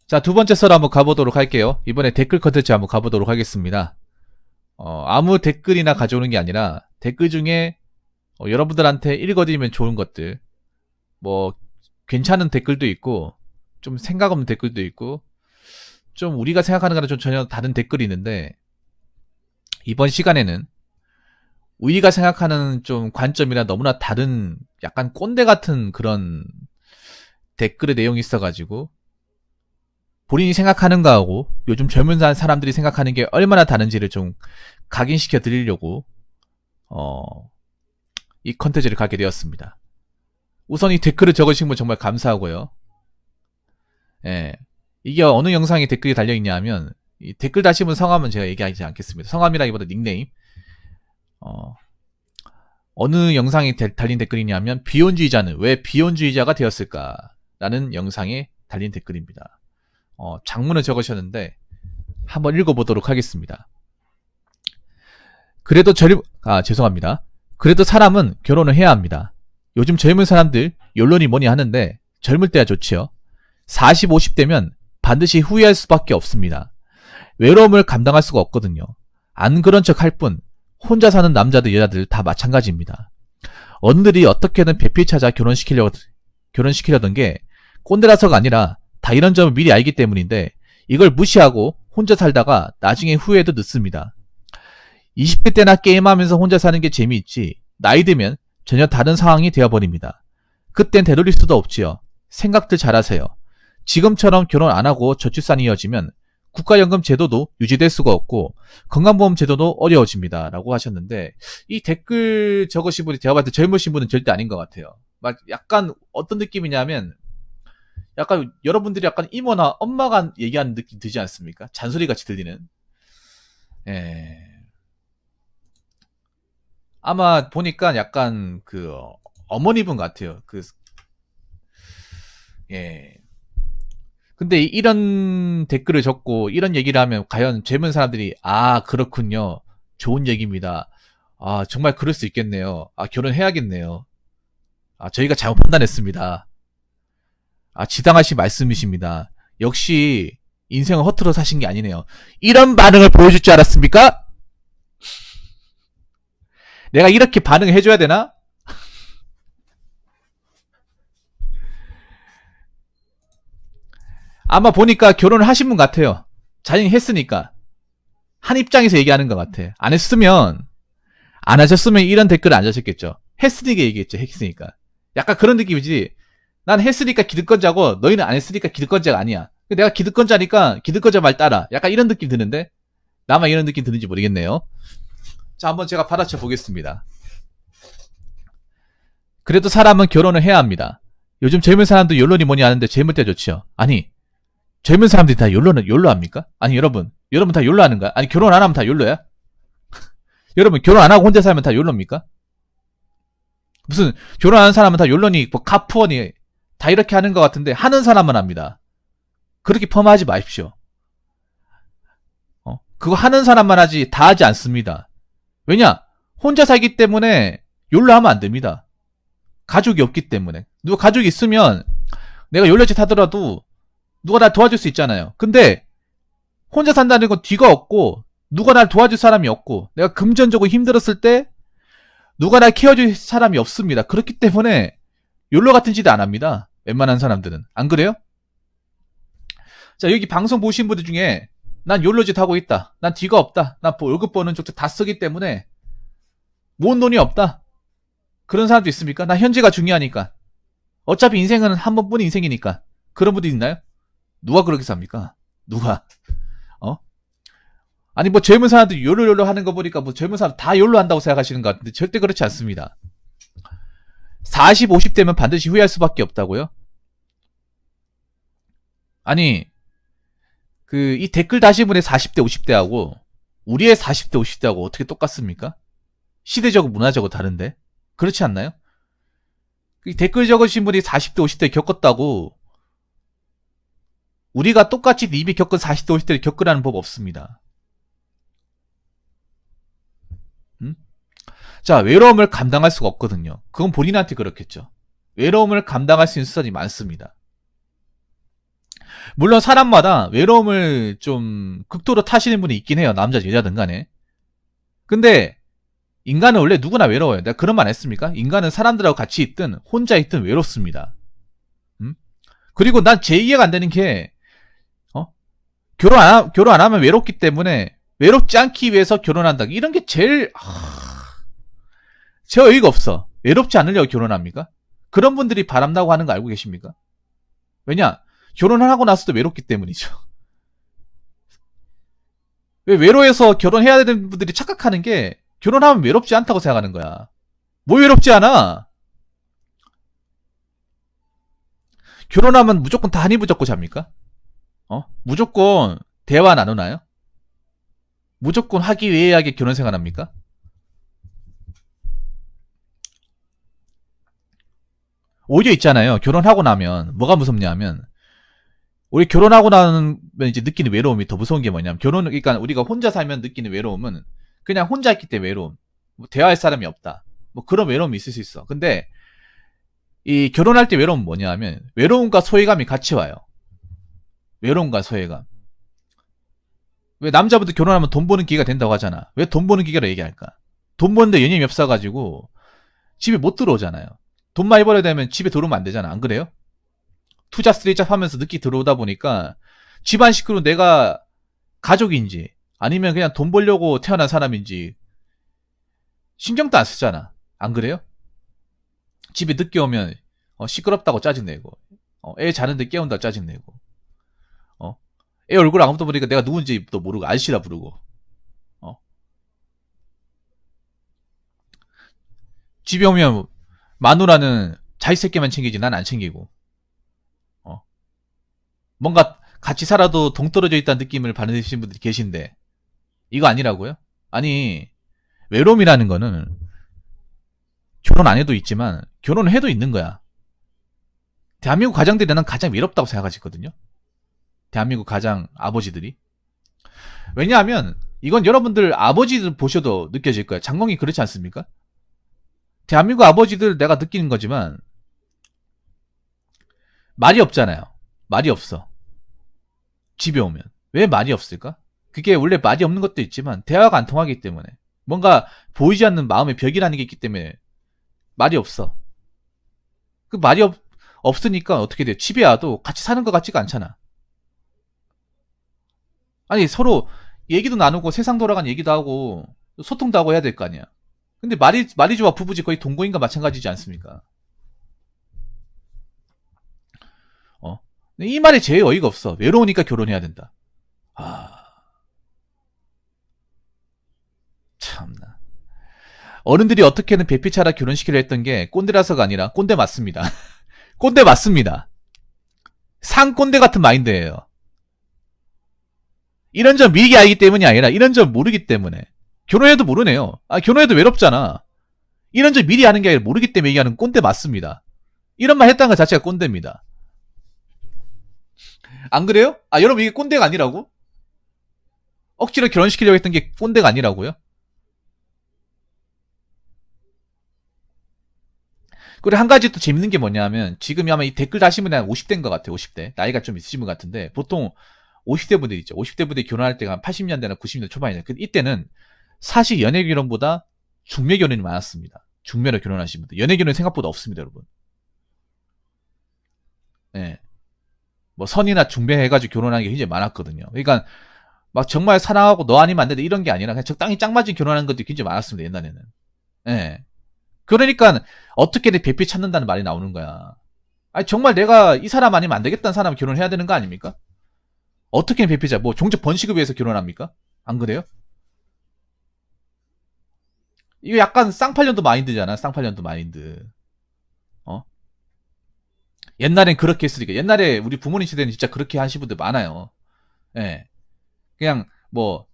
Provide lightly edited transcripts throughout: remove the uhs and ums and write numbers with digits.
자, 두 번째 썰 한번 가보도록 할게요. 이번에 댓글 컨텐츠 한번 가보도록 하겠습니다. 아무 댓글이나 가져오는 게 아니라 댓글 중에 여러분들한테 읽어드리면 좋은 것들, 뭐 괜찮은 댓글도 있고 좀 생각 없는 댓글도 있고 좀 우리가 생각하는 거랑 좀 전혀 다른 댓글이 있는데, 이번 시간에는 우리가 생각하는 좀 관점이랑 너무나 다른 약간 꼰대 같은 그런 댓글의 내용이 있어가지고 본인이 생각하는 거하고 요즘 젊은 사람들이 생각하는 게 얼마나 다른지를 좀 각인시켜 드리려고 이 컨텐츠를 갖게 되었습니다. 우선 이 댓글을 적으신 분 정말 감사하고요. 예, 이게 어느 영상에 댓글이 달려있냐 하면, 이 댓글 다신 분 성함은 제가 얘기하지 않겠습니다. 성함이라기보다 닉네임. 어느 영상에 달린 댓글이냐면, 비혼주의자는 왜 비혼주의자가 되었을까? 라는 영상에 달린 댓글입니다. 장문을 적으셨는데 한번 읽어보도록 하겠습니다. 죄송합니다. 그래도 사람은 결혼을 해야 합니다. 요즘 젊은 사람들 연론이 뭐니 하는데 젊을 때야 좋지요. 40, 50대면 반드시 후회할 수밖에 없습니다. 외로움을 감당할 수가 없거든요. 안 그런 척 할 뿐 혼자 사는 남자들 여자들 다 마찬가지입니다. 어른들이 어떻게든 배필 찾아 결혼시키려던 게 꼰대라서가 아니라 다 이런 점을 미리 알기 때문인데, 이걸 무시하고 혼자 살다가 나중에 후회도 늦습니다. 20대 때나 게임하면서 혼자 사는 게 재미있지, 나이 들면 전혀 다른 상황이 되어버립니다. 그땐 되돌릴 수도 없지요. 생각들 잘하세요. 지금처럼 결혼 안 하고 저출산이 이어지면 국가연금 제도도 유지될 수가 없고 건강보험 제도도 어려워집니다. 라고 하셨는데, 이 댓글 적으신 분이 제가 봤을 때 젊으신 분은 절대 아닌 것 같아요. 막 약간 어떤 느낌이냐면, 약간 여러분들이 약간 이모나 엄마가 얘기하는 느낌 들지 않습니까? 잔소리 같이 들리는. 예. 아마 보니까 약간 그 어머니분 같아요. 예. 근데 이런 댓글을 적고 이런 얘기를 하면 과연 젊은 사람들이, 아, 그렇군요, 좋은 얘기입니다, 아, 정말 그럴 수 있겠네요, 아, 결혼해야겠네요, 아, 저희가 잘못 판단했습니다, 아, 지당하신 말씀이십니다, 역시 인생을 허투루 사신 게 아니네요, 이런 반응을 보여줄 줄 알았습니까? 내가 이렇게 반응을 해줘야 되나? 아마 보니까 결혼을 하신 분 같아요. 자신이 했으니까. 한 입장에서 얘기하는 것 같아. 안 하셨으면 이런 댓글을 안 하셨겠죠. 했으니까 얘기했죠. 했으니까. 약간 그런 느낌이지. 난 했으니까 기득권자고 너희는 안 했으니까 기득권자가 아니야. 내가 기득권자니까 기득권자 말 따라. 약간 이런 느낌 드는데, 나만 이런 느낌 드는지 모르겠네요. 자, 한번 제가 받아쳐 보겠습니다. 그래도 사람은 결혼을 해야 합니다. 요즘 젊은 사람도 연론이 뭐니 하는데 젊을 때 좋지요. 아니, 젊은 사람들이 다 욜로 합니까? 아니, 여러분 다 욜로 하는가? 아니, 결혼 안 하면 다 욜로야? 여러분, 결혼 안 하고 혼자 살면 다 욜로입니까? 무슨 결혼하는 사람은 다 욜로니 뭐 카푸어니 다 이렇게 하는 것 같은데, 하는 사람은 합니다. 그렇게 폄하하지 마십시오. 그거 하는 사람만 하지 다 하지 않습니다. 왜냐? 혼자 살기 때문에 욜로 하면 안 됩니다. 가족이 없기 때문에. 누가 가족이 있으면 내가 욜로짓 하더라도 누가 날 도와줄 수 있잖아요. 근데 혼자 산다는 건 뒤가 없고 누가 날 도와줄 사람이 없고 내가 금전적으로 힘들었을 때 누가 날 케어줄 사람이 없습니다. 그렇기 때문에 욜로 같은 짓 안 합니다. 웬만한 사람들은. 안 그래요? 자, 여기 방송 보신 분들 중에 난 욜로 짓 하고 있다, 난 뒤가 없다, 난 월급 버는 쪽도 다 쓰기 때문에 모은 돈이 없다, 그런 사람도 있습니까? 나 현재가 중요하니까, 어차피 인생은 한 번뿐인 인생이니까. 그런 분들 있나요? 누가 그렇게 삽니까? 누가? 아니, 뭐 젊은 사람들이 욜로 하는 거 보니까 뭐 젊은 사람 다 욜로 한다고 생각하시는 것 같은데 절대 그렇지 않습니다. 40, 50대면 반드시 후회할 수밖에 없다고요? 아니, 이 댓글 다신 분의 40대, 50대하고 우리의 40대, 50대하고 어떻게 똑같습니까? 시대적으로 문화적으로 다른데? 그렇지 않나요? 이 댓글 적으신 분이 40대, 50대 겪었다고 우리가 똑같이 이미 겪은 40대, 50대를 겪으라는 법 없습니다. 자, 외로움을 감당할 수가 없거든요. 그건 본인한테 그렇겠죠. 외로움을 감당할 수 있는 수단이 많습니다. 물론 사람마다 외로움을 좀 극도로 타시는 분이 있긴 해요. 남자, 여자든 간에. 근데 인간은 원래 누구나 외로워요. 내가 그런 말 했습니까? 인간은 사람들하고 같이 있든 혼자 있든 외롭습니다. 그리고 난 제 이해가 안 되는 게 결혼 안 하면 외롭기 때문에 외롭지 않기 위해서 결혼한다. 이런 게 제 어이가 없어. 외롭지 않으려고 결혼합니까? 그런 분들이 바람나고 하는 거 알고 계십니까? 왜냐? 결혼을 하고 나서도 외롭기 때문이죠. 왜 외로워서 결혼해야 되는 분들이 착각하는 게 결혼하면 외롭지 않다고 생각하는 거야. 뭐 외롭지 않아? 결혼하면 무조건 다 한이 붙잡고 잡니까? 무조건 대화 나누나요? 무조건 화기애애하게 결혼 생활합니까? 오히려 있잖아요. 결혼하고 나면 뭐가 무섭냐면 우리 결혼하고 나면 이제 느끼는 외로움이 더 무서운 게 뭐냐면 그러니까 우리가 혼자 살면 느끼는 외로움은 그냥 혼자 있기 때문에 외로움. 뭐 대화할 사람이 없다. 뭐 그런 외로움이 있을 수 있어. 근데 이 결혼할 때 외로움은 뭐냐면 외로움과 소외감이 같이 와요. 외로움과 소외감. 왜 남자분들 결혼하면 돈 버는 기회가 된다고 하잖아. 왜 돈 버는 기회를 얘기할까? 돈 버는데 연임이 없어가지고 집에 못 들어오잖아요. 돈 많이 벌어야 되면 집에 들어오면 안 되잖아. 안 그래요? 투잡 쓰리잡 하면서 늦게 들어오다 보니까 집안 식구로 내가 가족인지 아니면 그냥 돈 벌려고 태어난 사람인지 신경도 안 쓰잖아. 안 그래요? 집에 늦게 오면 시끄럽다고 짜증내고 애 자는데 깨운다 짜증내고 애 얼굴 아무도 보니까 내가 누군지도 모르고 아저씨라 부르고 집에 오면 마누라는 자기 새끼만 챙기지 난 안 챙기고 뭔가 같이 살아도 동떨어져 있다는 느낌을 받으시는 분들이 계신데 이거 아니라고요? 아니 외로움이라는 거는 결혼 안 해도 있지만 결혼을 해도 있는 거야. 대한민국 가장들이 난 가장 외롭다고 생각하시거든요. 대한민국 가장 아버지들이. 왜냐하면 이건 여러분들 아버지들 보셔도 느껴질 거야. 장롱이 그렇지 않습니까? 대한민국 아버지들 내가 느끼는 거지만 말이 없잖아요. 말이 없어. 집에 오면. 왜 말이 없을까? 그게 원래 말이 없는 것도 있지만 대화가 안 통하기 때문에 뭔가 보이지 않는 마음의 벽이라는 게 있기 때문에 말이 없어. 그 말이 없으니까 어떻게 돼? 집에 와도 같이 사는 것 같지가 않잖아. 아니 서로 얘기도 나누고 세상 돌아간 얘기도 하고 소통도 하고 해야 될 거 아니야. 근데 말이 좋아 부부지 거의 동거인과 마찬가지지 않습니까? 이 말이 제일 어이가 없어. 외로우니까 결혼해야 된다. 참나. 어른들이 어떻게든 배피차라 결혼시키려 했던 게 꼰대라서가 아니라 꼰대 맞습니다. 꼰대 맞습니다. 상꼰대 같은 마인드예요. 이런 점 미리 알기 때문이 아니라 이런 점 모르기 때문에. 결혼해도 모르네요. 결혼해도 외롭잖아. 이런 점 미리 아는 게 아니라 모르기 때문에 얘기하는 꼰대 맞습니다. 이런 말 했다는 것 자체가 꼰대입니다. 안 그래요? 여러분 이게 꼰대가 아니라고? 억지로 결혼시키려고 했던 게 꼰대가 아니라고요? 그리고 한 가지 또 재밌는 게 뭐냐면 지금이 아마 이 댓글 다신 분이 한 50대인 것 같아요. 50대. 나이가 좀 있으신 분 같은데 보통 50대 분들 있죠. 50대 분들이 결혼할 때가 한 80년대나 90년대 초반이잖아요. 이때는 사실 연애결혼보다 중매결혼이 많았습니다. 중매로 결혼하신 분들. 연애결혼이 생각보다 없습니다, 여러분. 네. 뭐 선이나 중매 해가지고 결혼하는 게 굉장히 많았거든요. 그러니까 막 정말 사랑하고 너 아니면 안 된다 이런 게 아니라 그냥 적당히 짝 맞은 결혼하는 것도 굉장히 많았습니다, 옛날에는. 네. 그러니까 어떻게든 배필 찾는다는 말이 나오는 거야. 정말 내가 이 사람 아니면 안 되겠다는 사람을 결혼해야 되는 거 아닙니까? 어떻게 배필자? 뭐 종족 번식을 위해서 결혼합니까? 안 그래요? 이거 약간 쌍팔년도 마인드잖아. 쌍팔년도 마인드. 옛날엔 그렇게 했으니까. 옛날에 우리 부모님 시대는 진짜 그렇게 하신 분들 많아요. 예. 그냥 뭐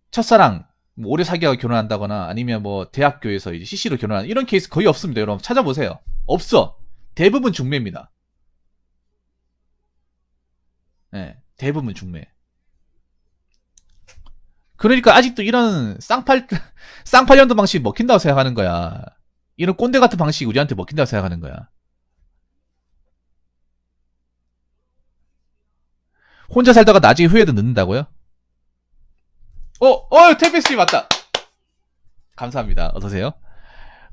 첫사랑 뭐 오래 사귀어서 결혼한다거나 아니면 뭐 대학교에서 이제 CC로 결혼하는 이런 케이스 거의 없습니다. 여러분 찾아보세요. 없어. 대부분 중매입니다. 예. 대부분 중매. 그러니까 아직도 이런 쌍팔년도 방식이 먹힌다고 생각하는 거야. 이런 꼰대 같은 방식이 우리한테 먹힌다고 생각하는 거야. 혼자 살다가 나중에 후회도 늦는다고요? 템페스님 맞다. 감사합니다. 어서오세요.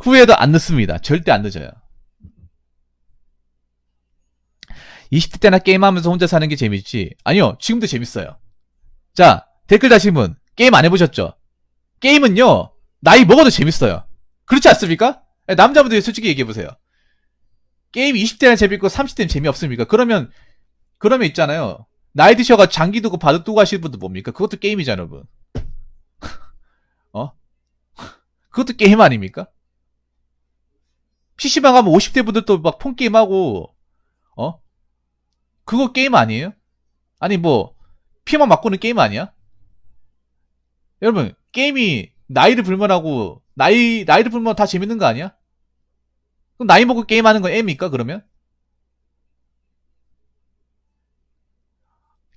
후회도 안 늦습니다. 절대 안 늦어요. 20대 때나 게임하면서 혼자 사는 게 재밌지? 아니요, 지금도 재밌어요. 자, 댓글 다신 분, 게임 안 해보셨죠? 게임은요, 나이 먹어도 재밌어요. 그렇지 않습니까? 남자분들이 솔직히 얘기해보세요. 게임 20대는 재밌고 30대는 재미없습니까? 그러면 있잖아요. 나이 드셔가 장기 두고 바둑 두고 하시는 분도 뭡니까? 그것도 게임이잖아, 여러분. 그것도 게임 아닙니까? PC방 가면 50대 분들도 막 폰게임하고, 그거 게임 아니에요? 아니, 피만 맞고는 게임 아니야? 여러분, 게임이 나이를 불문하고, 나이를 불문하고 다 재밌는 거 아니야? 그럼 나이 먹고 게임하는 건 애입니까, 그러면?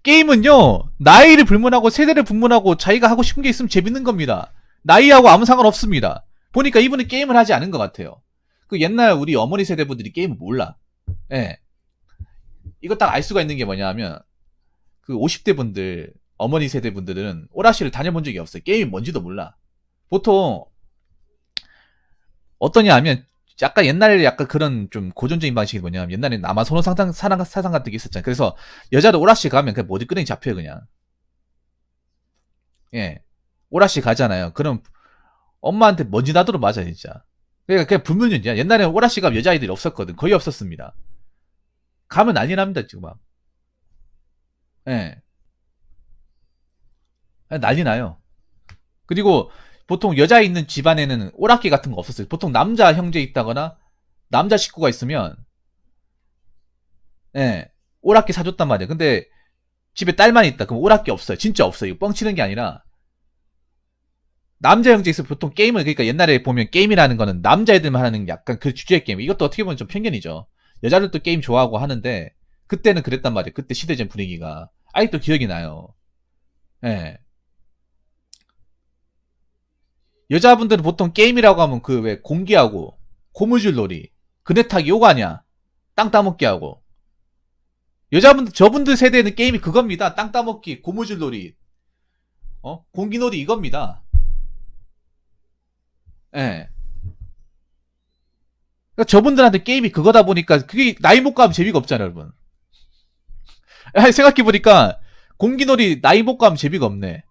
게임은요, 나이를 불문하고, 세대를 불문하고, 자기가 하고 싶은 게 있으면 재밌는 겁니다. 나이하고 아무 상관없습니다. 보니까 이분은 게임을 하지 않은 것 같아요. 그 옛날 우리 어머니 세대분들이 게임을 몰라. 예. 이거 딱 알 수가 있는 게 뭐냐 하면, 그 50대 분들, 어머니 세대 분들은 오락실을 다녀본 적이 없어요. 게임이 뭔지도 몰라. 보통, 어떠냐 하면, 약간 옛날에 약간 그런 좀 고전적인 방식이 뭐냐면, 옛날에 남아 선호 사상 같은 게 있었잖아요. 그래서 여자도 오락실 가면 그냥 머리끄댕이 잡혀요, 그냥. 예. 오락실 가잖아요. 그럼 엄마한테 먼지 나도록 맞아, 진짜. 그러니까 그냥 불문율이야. 옛날에는 오락실 가면 여자아이들이 없었거든. 거의 없었습니다. 가면 난리 납니다, 지금 막. 예. 난리 나요. 그리고 보통 여자 있는 집안에는 오락기 같은 거 없었어요. 보통 남자 형제 있다거나 남자 식구가 있으면 예, 오락기 사줬단 말이에요. 근데 집에 딸만 있다. 그럼 오락기 없어요. 진짜 없어요. 이거 뻥치는 게 아니라 남자 형제 있으면 보통 게임을 그러니까 옛날에 보면 게임이라는 거는 남자애들만 하는 약간 그 주제의 게임. 이것도 어떻게 보면 좀 편견이죠. 여자들도 게임 좋아하고 하는데 그때는 그랬단 말이에요. 그때 시대적 분위기가 아직도 기억이 나요. 예. 여자분들은 보통 게임이라고 하면 그 왜 공기하고 고무줄 놀이, 그네 타기 요거 아니야. 땅 따먹기 하고. 여자분들 저분들 세대는 게임이 그겁니다. 땅 따먹기, 고무줄 놀이, 공기 놀이 이겁니다. 예. 그러니까 저분들한테 게임이 그거다 보니까 그게 나이 먹고 하면 재미가 없잖아요, 여러분. 생각해 보니까 공기놀이 나이 먹고 하면 재미가 없네.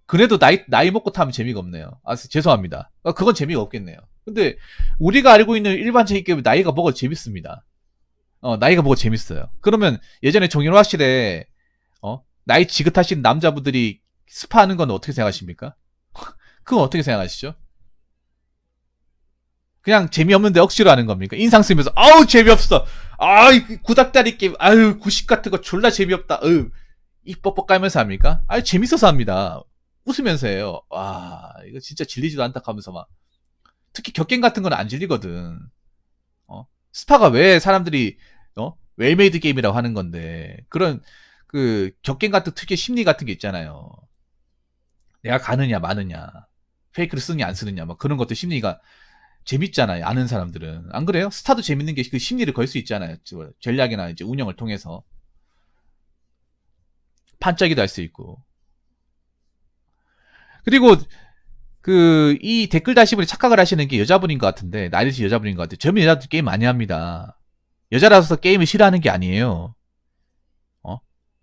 그래도 나이 먹고 타면 재미가 없네요. 죄송합니다. 그건 재미가 없겠네요. 근데 우리가 알고 있는 일반적인 게임은 나이가 먹어 재밌습니다. 나이가 먹어 재밌어요. 그러면 예전에 정일화실에 나이 지긋하신 남자분들이 스파하는 건 어떻게 생각하십니까? 그건 어떻게 생각하시죠? 그냥 재미없는데 억지로 하는 겁니까? 인상 쓰면서 아우 재미없어. 구닥다리 게임 아유 90 같은 거 졸라 재미없다. 입 뻑뻑 깔면서 합니까? 재밌어서 합니다. 웃으면서 해요. 와, 이거 진짜 질리지도 않다 하면서 막. 특히 격갱 같은 건 안 질리거든. 스파가 왜 사람들이, 웰메이드 게임이라고 하는 건데, 그런, 격갱 같은 특유의 심리 같은 게 있잖아요. 내가 가느냐, 마느냐, 페이크를 쓰느냐, 안 쓰느냐, 막 그런 것들 심리가 재밌잖아요. 아는 사람들은. 안 그래요? 스타도 재밌는 게 그 심리를 걸 수 있잖아요. 전략이나 이제 운영을 통해서. 판짜기도 할 수 있고. 그리고 이 댓글 다시분이 착각을 하시는 게 여자분인 것 같은데 나이 드신 여자분인 것 같아요. 젊은 여자들 게임 많이 합니다. 여자라서 게임을 싫어하는 게 아니에요.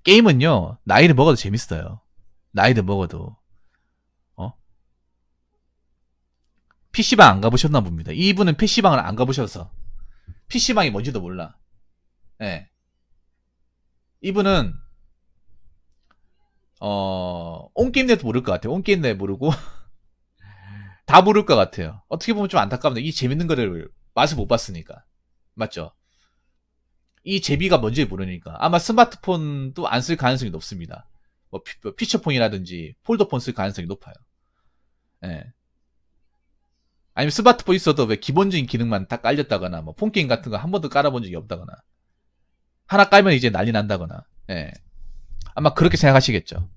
게임은요 나이를 먹어도 재밌어요. 나이를 먹어도. PC방 안 가보셨나 봅니다. 이분은 PC방을 안 가보셔서 PC방이 뭔지도 몰라. 예. 이분은 온게임내도 모를 것 같아요. 온게임내 모르고 다 모를 것 같아요. 어떻게 보면 좀 안타깝네요. 이 재밌는 거를 맛을 못 봤으니까. 맞죠? 이 제비가 뭔지 모르니까. 아마 스마트폰도 안 쓸 가능성이 높습니다. 피처폰이라든지 폴더폰 쓸 가능성이 높아요. 예. 아니면 스마트폰 있어도 왜 기본적인 기능만 다 깔렸다거나, 폰게임 같은 거 한 번도 깔아본 적이 없다거나, 하나 깔면 이제 난리 난다거나, 예. 아마 그렇게 생각하시겠죠.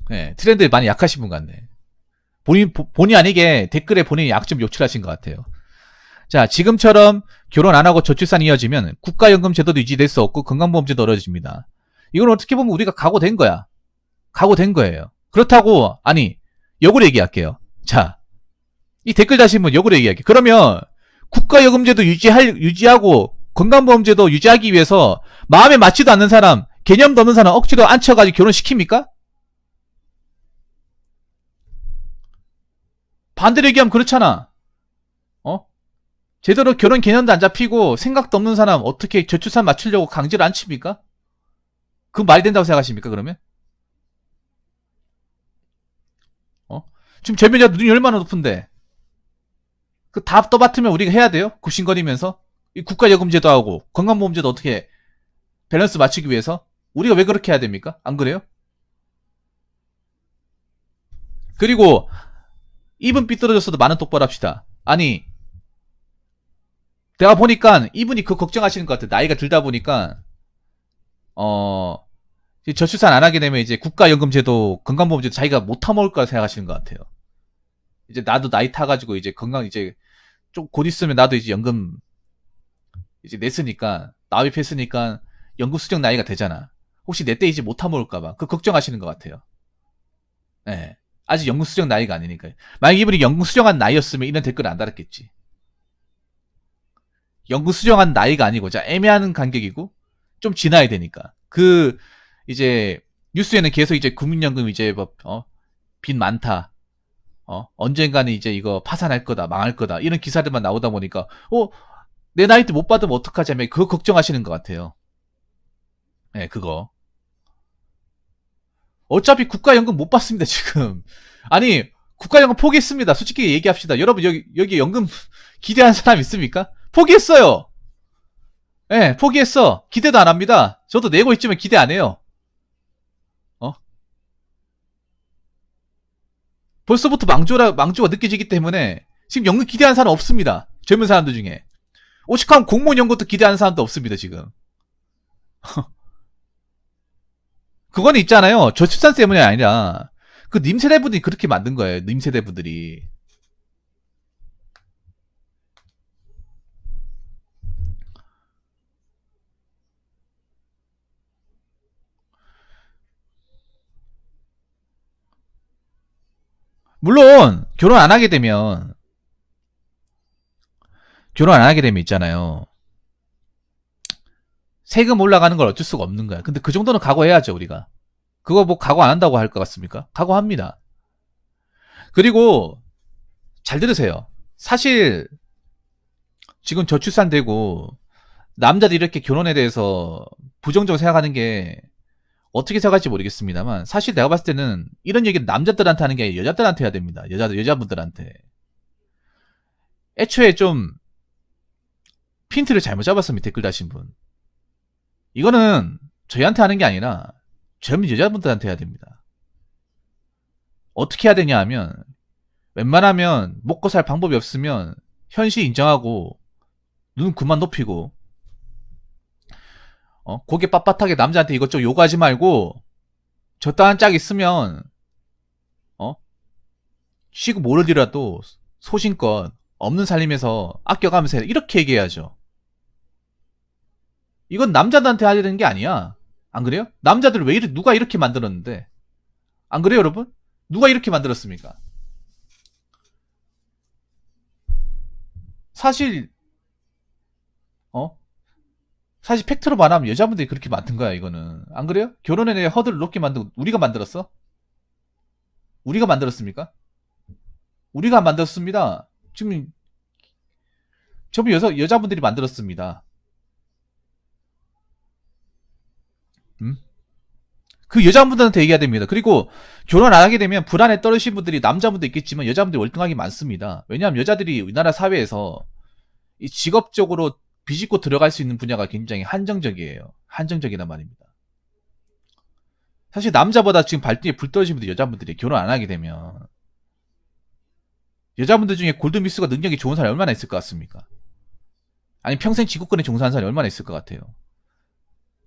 예, 트렌드에 많이 약하신 분 같네. 본의 아니게 댓글에 본인이 약점 요출하신 것 같아요. 자, 지금처럼 결혼 안 하고 저출산이 이어지면 국가연금 제도도 유지될 수 없고 건강보험제도 어려워집니다. 이건 어떻게 보면 우리가 각오된 거야. 각오된 거예요. 그렇다고 아니 역으로 얘기할게요. 자, 이 댓글 다신 분 역으로 얘기할게요. 그러면 국가연금제도 유지하고 건강보험제도 유지하기 위해서 마음에 맞지도 않는 사람, 개념도 없는 사람 억지로 앉혀가지고 결혼시킵니까? 반대로 얘기하면 그렇잖아. 어? 제대로 결혼 개념도 안 잡히고 생각도 없는 사람 어떻게 저출산 맞추려고 강제로 앉힙니까? 그 말이 된다고 생각하십니까 그러면? 지금 재면자 눈이 얼마나 높은데 그 다 떠받으면 우리가 해야 돼요? 굽신거리면서 이 국가연금제도 하고 건강보험제도 어떻게 밸런스 맞추기 위해서 우리가 왜 그렇게 해야 됩니까? 안 그래요? 그리고 입은 삐뚤어졌어도 마는 똑바로 합시다. 아니 내가 보니까 이분이 그 걱정하시는 것 같아. 나이가 들다 보니까 저출산 안 하게 되면 이제 국가연금제도 건강보험제도 자기가 못 타먹을 거라 생각하시는 것 같아요. 이제 나도 나이 타가지고 이제 건강 이제 좀 곧 있으면 나도 이제 연금 이제 냈으니까 납입했으니까 연금 수령 나이가 되잖아. 혹시 내 때 이제 못 타먹을까봐 그 걱정하시는 것 같아요. 네. 아직 연금 수령 나이가 아니니까요. 만약 이분이 연금 수령한 나이였으면 이런 댓글 안 달았겠지. 연금 수령한 나이가 아니고 자 애매한 간격이고 좀 지나야 되니까 그 이제 뉴스에는 계속 이제 국민연금 이제 빚 많다. 언젠가는 이제 이거 파산할 거다, 망할 거다, 이런 기사들만 나오다 보니까, 내 나이 때 못 받으면 어떡하자며, 그거 걱정하시는 것 같아요. 네, 그거. 어차피 국가연금 못 받습니다, 지금. 아니, 국가연금 포기했습니다. 솔직히 얘기합시다. 여러분, 여기 연금 기대한 사람 있습니까? 포기했어요! 예, 네, 포기했어. 기대도 안 합니다. 저도 내고 있지만 기대 안 해요. 벌써부터 망조가 느껴지기 때문에 지금 연금 기대하는 사람 없습니다. 젊은 사람들 중에. 오죽하면 공무원 연금도 기대하는 사람도 없습니다, 지금. 그건 있잖아요. 저출산 때문이 아니라 그 님 세대분들이 그렇게 만든 거예요. 님 세대분들이. 물론 결혼 안 하게 되면 있잖아요. 세금 올라가는 걸 어쩔 수가 없는 거야. 근데 그 정도는 각오해야죠, 우리가. 그거 뭐 각오 안 한다고 할 것 같습니까? 각오합니다. 그리고 잘 들으세요. 사실 지금 저출산되고 남자들이 이렇게 결혼에 대해서 부정적으로 생각하는 게 어떻게 생각할지 모르겠습니다만 사실 내가 봤을 때는 이런 얘기는 남자들한테 하는 게 아니라 여자들한테 해야 됩니다. 여자분들한테. 애초에 좀 핀트를 잘못 잡았습니다. 댓글 다신 분. 이거는 저희한테 하는 게 아니라 젊은 여자분들한테 해야 됩니다. 어떻게 해야 되냐 하면 웬만하면 먹고 살 방법이 없으면 현실 인정하고 눈 그만 높이고 고개 빳빳하게 남자한테 이것저것 요구하지 말고 저따한 짝 있으면 쉬고 모르더라도 소신껏 없는 살림에서 아껴가면서 해라. 이렇게 얘기해야죠. 이건 남자들한테 해야 되는 게 아니야. 안 그래요? 남자들 왜 누가 이렇게 만들었는데? 안 그래요, 여러분? 누가 이렇게 만들었습니까? 사실 사실 팩트로 말하면 여자분들이 그렇게 만든 거야, 이거는. 안 그래요? 결혼에 대해 허들을 높게 만들고 우리가 만들었어? 우리가 만들었습니까? 우리가 만들었습니다. 지금 전부 여자분들이 만들었습니다. 그 여자분들한테 얘기해야 됩니다. 그리고 결혼 안 하게 되면 불안에 떨으신 분들이 남자분도 있겠지만 여자분들이 월등하게 많습니다. 왜냐하면 여자들이 우리나라 사회에서 이 직업적으로 비집고 들어갈 수 있는 분야가 굉장히 한정적이에요. 한정적이란 말입니다. 사실 남자보다 지금 발등에 불 떨어진 분들 여자분들이 결혼 안 하게 되면 여자분들 중에 골드미스가 능력이 좋은 사람이 얼마나 있을 것 같습니까? 아니 평생 지구권에 종사한 사람이 얼마나 있을 것 같아요?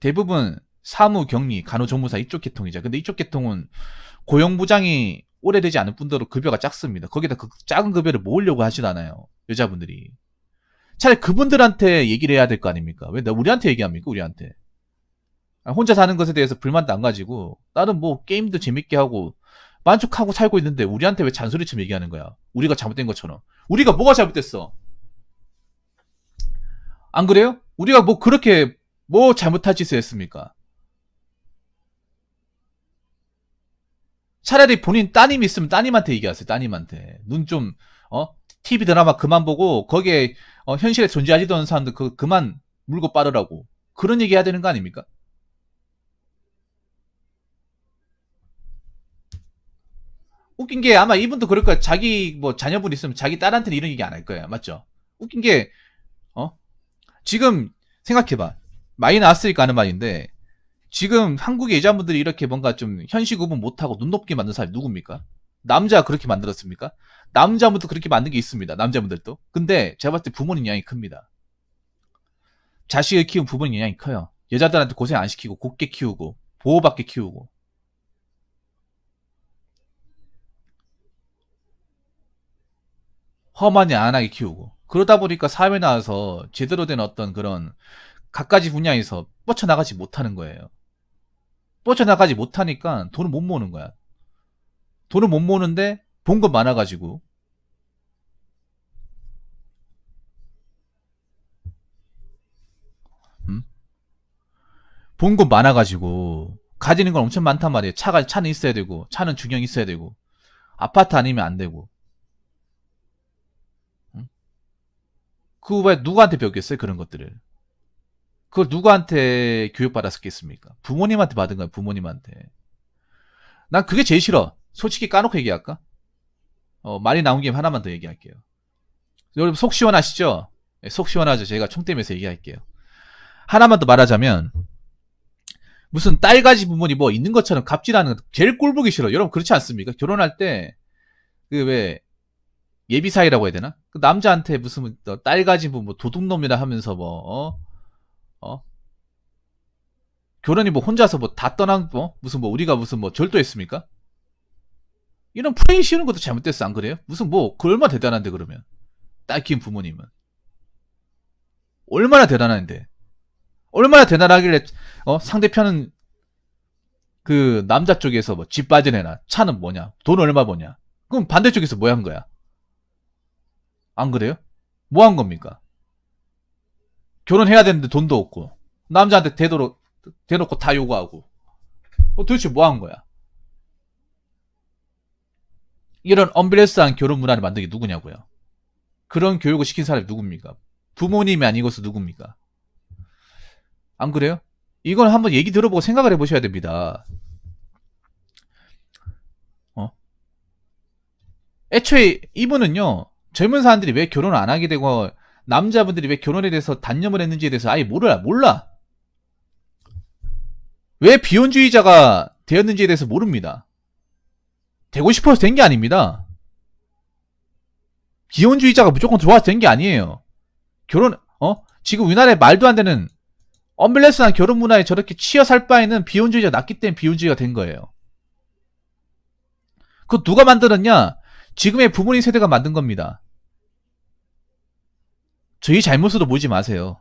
대부분 사무, 격리, 간호조무사 이쪽 계통이죠. 근데 이쪽 계통은 고용부장이 오래되지 않은 분들로 급여가 작습니다. 거기다 그 작은 급여를 모으려고 하지도 않아요. 여자분들이. 차라리 그분들한테 얘기를 해야 될 거 아닙니까? 왜 우리한테 얘기합니까? 우리한테. 혼자 사는 것에 대해서 불만도 안 가지고 나는 뭐 게임도 재밌게 하고 만족하고 살고 있는데 우리한테 왜 잔소리처럼 얘기하는 거야? 우리가 잘못된 것처럼. 우리가 뭐가 잘못됐어? 안 그래요? 우리가 뭐 그렇게 뭐 잘못할 짓을 했습니까? 차라리 본인 따님 있으면 따님한테 얘기하세요. 따님한테. 눈 좀, TV 드라마 그만 보고 거기에 현실에 존재하지도 않는 사람들 그만 물고 빠르라고. 그런 얘기 해야 되는 거 아닙니까? 웃긴 게 아마 이분도 그럴 거야. 자기 뭐 자녀분 있으면 자기 딸한테는 이런 얘기 안 할 거야. 맞죠? 웃긴 게, 어? 지금 생각해봐. 많이 나왔으니까 하는 말인데, 지금 한국의 여자분들이 이렇게 뭔가 좀 현실 구분 못하고 눈 높게 만든 사람이 누굽니까? 남자가 그렇게 만들었습니까? 남자분도 그렇게 만든 게 있습니다. 남자분들도. 근데 제가 봤을 때 부모님 영향이 큽니다. 자식을 키운 부모님 영향이 커요. 여자들한테 고생 안 시키고 곱게 키우고 보호받게 키우고. 험하니 안 하게 키우고. 그러다 보니까 사회에 나와서 제대로 된 어떤 그런 갖가지 분야에서 뻗쳐나가지 못하는 거예요. 뻗쳐나가지 못하니까 돈을 못 모으는 거야. 돈을 못 모으는데 본 것 많아가지고. 음? 본 것 많아가지고 가지는 건 엄청 많단 말이에요. 차는 있어야 되고 차는 중형 있어야 되고 아파트 아니면 안 되고. 음? 그거 왜 누구한테 배웠겠어요? 그런 것들을. 그걸 누구한테 교육받았겠습니까? 부모님한테 받은 거야. 부모님한테. 난 그게 제일 싫어. 솔직히 까놓고 얘기할까? 말이 나온 김에 하나만 더 얘기할게요. 여러분 속 시원하시죠? 네, 속 시원하죠. 제가 총대면서 얘기할게요. 하나만 더 말하자면 무슨 딸가지 부모님 뭐 있는 것처럼 갑질하는 거 제일 꼴보기 싫어. 여러분 그렇지 않습니까? 결혼할 때 그 왜 예비 사이라고 해야 되나? 그 남자한테 무슨 딸가지 부모 도둑놈이라 하면서 뭐 결혼이 뭐 혼자서 뭐 다 떠난 무슨 뭐 우리가 무슨 뭐 절도했습니까? 이런 프레임 씌우는 것도 잘못됐어. 안 그래요? 무슨 뭐 그 얼마나 대단한데 그러면 딸 키운 부모님은 얼마나 대단한데 얼마나 대단하길래 상대편은 그 남자 쪽에서 뭐 집 빠진 애나 차는 뭐냐 돈 얼마 버냐 그럼 반대쪽에서 뭐 한 거야? 안 그래요? 뭐 한 겁니까? 결혼해야 되는데 돈도 없고 남자한테 대놓고 다 요구하고 도대체 뭐 한 거야? 이런 언밸런스한 결혼 문화를 만든 게 누구냐고요? 그런 교육을 시킨 사람이 누굽니까? 부모님이 아니고서 누굽니까? 안 그래요? 이건 한번 얘기 들어보고 생각을 해보셔야 됩니다. 애초에 이분은요, 젊은 사람들이 왜 결혼을 안 하게 되고, 남자분들이 왜 결혼에 대해서 단념을 했는지에 대해서 아예 몰라. 왜 비혼주의자가 되었는지에 대해서 모릅니다. 되고 싶어서 된 게 아닙니다. 비혼주의자가 무조건 좋아서 된 게 아니에요. 지금 우리나라에 말도 안 되는 언밸런스한 결혼 문화에 저렇게 치여 살 바에는 비혼주의자 낫기 때문에 비혼주의가 된 거예요. 그거 누가 만들었냐? 지금의 부모님 세대가 만든 겁니다. 저희 잘못으로 보지 마세요.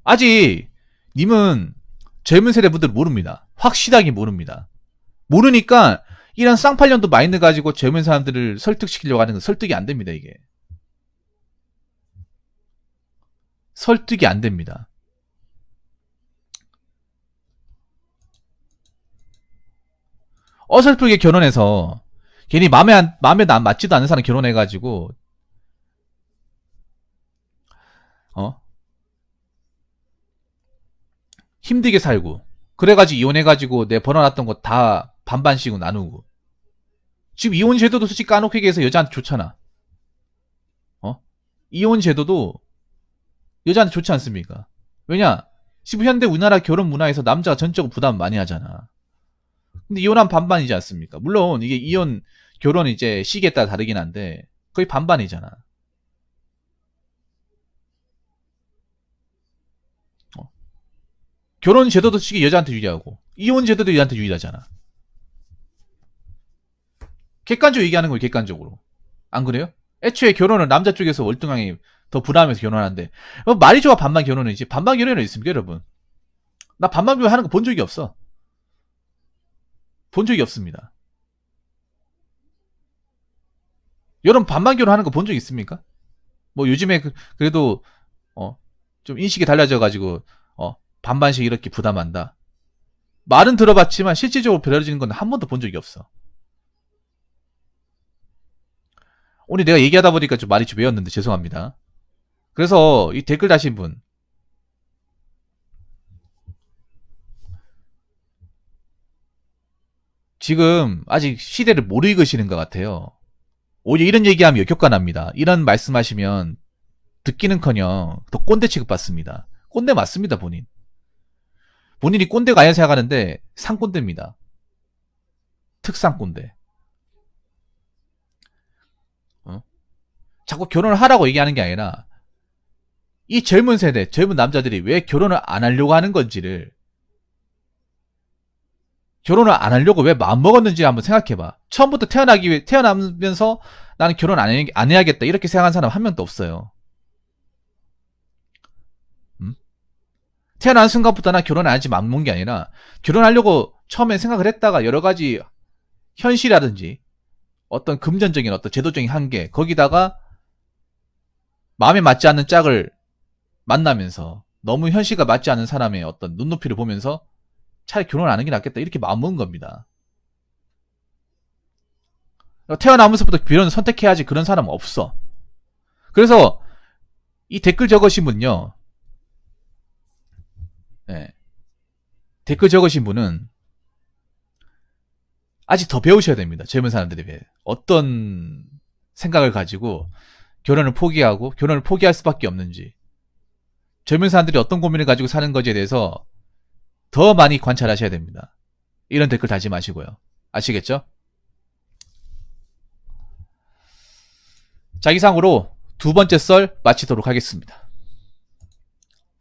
아직 님은 젊은 세대 분들 모릅니다. 확실하게 모릅니다. 모르니까 이런 쌍팔년도 마인드 가지고 젊은 사람들을 설득시키려고 하는 건 설득이 안 됩니다. 이게 설득이 안 됩니다. 어설프게 결혼해서 괜히 마음에 맞지도 않는 사람 결혼해가지고 힘들게 살고 그래가지고 이혼해가지고 내 벌어놨던 거 다 반반씩 나누고 지금 이혼 제도도 솔직히 까놓고 얘기해서 여자한테 좋잖아. 이혼 제도도 여자한테 좋지 않습니까? 왜냐? 지금 현대 우리나라 결혼 문화에서 남자가 전적으로 부담 많이 하잖아. 근데 이혼하면 반반이지 않습니까? 물론 이게 이혼 결혼 이제 시기에 따라 다르긴 한데 거의 반반이잖아. 결혼 제도도 솔직히 여자한테 유리하고 이혼 제도도 여자한테 유리하잖아. 객관적으로 얘기하는 거예요. 객관적으로. 안 그래요? 애초에 결혼은 남자 쪽에서 월등하게 더 부담해서 결혼하는데 말이 좋아 반반 결혼이지. 반반 결혼은 있습니까 여러분? 나 반반 결혼하는 거 본 적이 없어. 본 적이 없습니다. 여러분 반반 결혼하는 거 본 적 있습니까? 뭐 요즘에 그래도 좀 인식이 달라져 가지고 반반씩 이렇게 부담한다. 말은 들어봤지만 실질적으로 벌어지는 건 한 번도 본 적이 없어. 오늘 내가 얘기하다 보니까 좀 말이 좀 외웠는데 죄송합니다. 그래서 이 댓글 다신 분 지금 아직 시대를 모르 읽으시는 것 같아요. 오히려 이런 얘기하면 역효과 납니다. 이런 말씀하시면 듣기는커녕 더 꼰대 취급받습니다. 꼰대 맞습니다 본인. 본인이 꼰대가 아니라 생각하는데 상꼰대입니다. 특상꼰대. 자꾸 결혼을 하라고 얘기하는 게 아니라 이 젊은 세대, 젊은 남자들이 왜 결혼을 안 하려고 하는 건지를 결혼을 안 하려고 왜 마음먹었는지 한번 생각해봐. 처음부터 태어나면서 나는 결혼 안 해야겠다 이렇게 생각한 사람 한 명도 없어요. 태어난 순간부터 나 결혼 안 하지 마음먹은 게 아니라 결혼하려고 처음에 생각을 했다가 여러 가지 현실이라든지 어떤 금전적인 어떤 제도적인 한계 거기다가 마음에 맞지 않는 짝을 만나면서 너무 현실과 맞지 않는 사람의 어떤 눈높이를 보면서 차라리 결혼 안 하는 게 낫겠다 이렇게 마음먹은 겁니다. 태어나면서부터 결혼을 선택해야지 그런 사람은 없어. 그래서 이 댓글 적으신 분요. 네. 댓글 적으신 분은 아직 더 배우셔야 됩니다. 젊은 사람들에 비해. 어떤 생각을 가지고 결혼을 포기할 수밖에 없는지. 젊은 사람들이 어떤 고민을 가지고 사는 것에 대해서 더 많이 관찰하셔야 됩니다. 이런 댓글 달지 마시고요. 아시겠죠? 자, 이상으로 두 번째 썰 마치도록 하겠습니다.